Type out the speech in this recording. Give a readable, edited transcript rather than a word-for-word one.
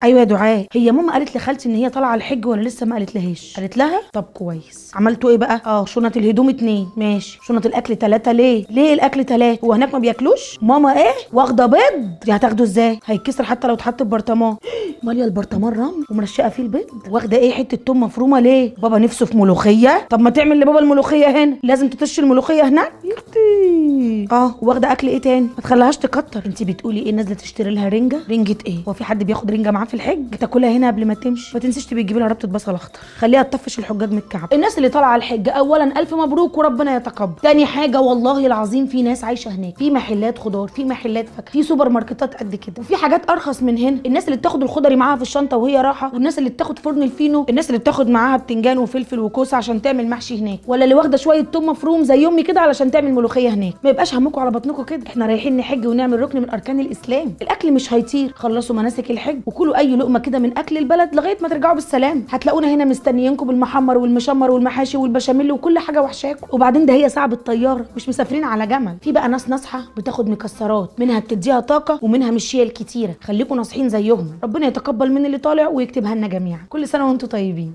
ايوه يا دعاء، هي ماما قالت لخالتي ان هي طالعه الحج ولا لسه ما قالت لهاش؟ قالت لها. طب كويس. عملتوا ايه بقى؟ شنط الهدوم 2 ماشي، شنط الاكل 3. ليه الاكل 3؟ هو هناك ما بياكلوش؟ ماما ايه واخده بيض؟ دي هتاخده ازاي؟ هيتكسر حتى لو اتحط في برطمان. ماليه البرطمان رمل ومرشقه فيه البيض. واخده ايه حته توم مفرومه ليه؟ بابا نفسه في ملوخيه. طب ما تعمل لبابا الملوخيه هنا، لازم تطش الملوخيه هناك يا اختي. واخده اكل ايه تاني؟ ما تخليهاش تكتر. انت بتقولي ايه؟ نازله تشتري لها رنجه ايه؟ هو في حد بياخد رنجه معاه في الحج؟ تاكلها هنا قبل ما تمشي. ما تنسيش تبقي تجيبي لها ربطه بصل اخضر، خليها تطفش الحجاج من الكعب. الناس اللي طالعه الحج، اولا الف مبروك وربنا يتقبل. تاني حاجه والله العظيم في ناس عايشه هناك، في محلات خضار، في محلات فاكهه، في سوبر ماركتات قد كده، وفي حاجات ارخص من هنا. الناس اللي بتاخد الخضري معاها في الشنطه وهي رايحه، والناس اللي بتاخد فرن الفينو، الناس اللي بتاخد معاها بتنجان وفلفل وكوسه عشان تعمل محشي هناك، ولا اللي واخده شويه توم مفروم زي امي كده علشان تعمل ملوخيه هناك. ما يبقاش همكم على بطنكم كده، احنا رايحين نحج ونعمل ركن من اركان الاسلام. الاكل مش هيطير. خلصوا مناسك الحج وكلوا اي لقمه كده من اكل البلد لغايه ما ترجعوا بالسلام. هتلاقونا هنا مستنيينكم بالمحمر والمشمر والمحاشي والبشاميل وكل حاجه وحشاكم. وبعدين ده هي ساعه بالطياره، مش مسافرين على جمل. في بقى ناس ناصحه بتاخد مكسرات، منها بتديها طاقه ومنها مش هي الكتيره. خليكم ناصحين زيهم. ربنا يتقبل من اللي طالع ويكتبها لنا جميعا. كل سنه وانتم طيبين.